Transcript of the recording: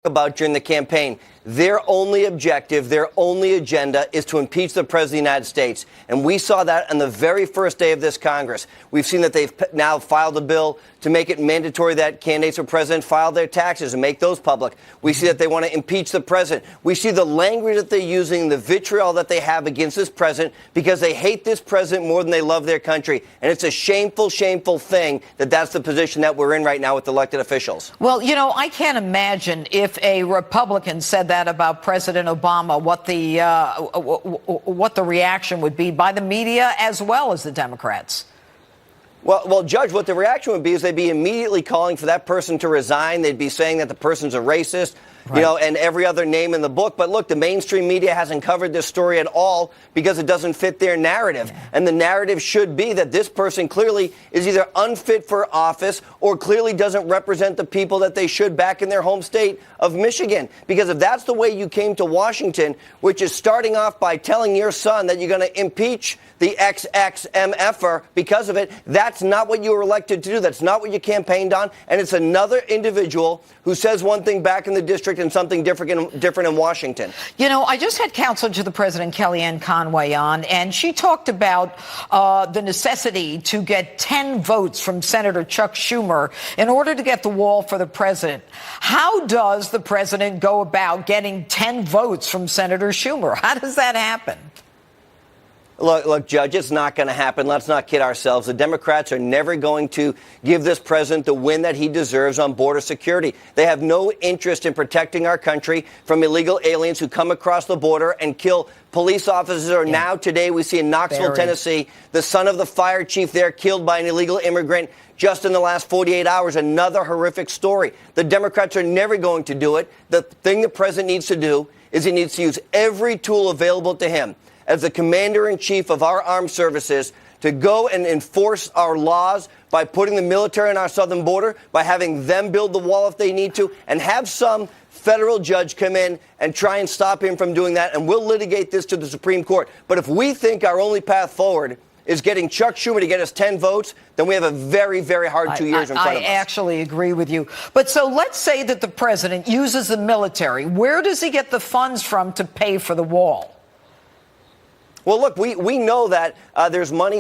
about during the campaign. Their only objective, their only agenda is to impeach the President of the United States. And we saw that on the very first day of this Congress. We've seen that they've now filed a bill to make it mandatory that candidates for president file their taxes and make those public. We see that they want to impeach the president. We see the language that they're using, the vitriol that they have against this president because they hate this president more than they love their country. And it's a shameful, shameful thing that that's the position that we're in right now with elected officials. Well, you know, I can't imagine if a Republican said that about President Obama, what the reaction would be by the media as well as the Democrats. Well, Judge, what the reaction would be is they'd be immediately calling for that person to resign. They'd be saying that the person's a racist, you know, and every other name in the book. But look, the mainstream media hasn't covered this story at all because it doesn't fit their narrative. Yeah. And the narrative should be that this person clearly is either unfit for office or clearly doesn't represent the people that they should back in their home state of Michigan. Because if that's the way you came to Washington, which is starting off by telling your son that you're going to impeach the XXMFer because of it, that's not what you were elected to do. That's not what you campaigned on. And it's another individual who says one thing back in the district and something different in Washington. You know, I just had counsel to the president, Kellyanne Conway, on, and she talked about the necessity to get 10 votes from Senator Chuck Schumer in order to get the wall for the president. How does the president go about getting 10 votes from Senator Schumer? How does that happen? Look, Judge, it's not going to happen. Let's not kid ourselves. The Democrats are never going to give this president the win that he deserves on border security. They have no interest in protecting our country from illegal aliens who come across the border and kill police officers. Or now today we see in Knoxville, Tennessee, the son of the fire chief there killed by an illegal immigrant just in the last 48 hours. Another horrific story. The Democrats are never going to do it. The thing the president needs to do is he needs to use every tool available to him as the commander-in-chief of our armed services to go and enforce our laws by putting the military on our southern border, by having them build the wall if they need to, and have some federal judge come in and try and stop him from doing that, and we'll litigate this to the Supreme Court. But if we think our only path forward is getting Chuck Schumer to get us 10 votes, then we have a very, very hard 2 years in front of us. I actually agree with you. But so let's say that the president uses the military. Where does he get the funds from to pay for the wall? Well, look, we know that there's money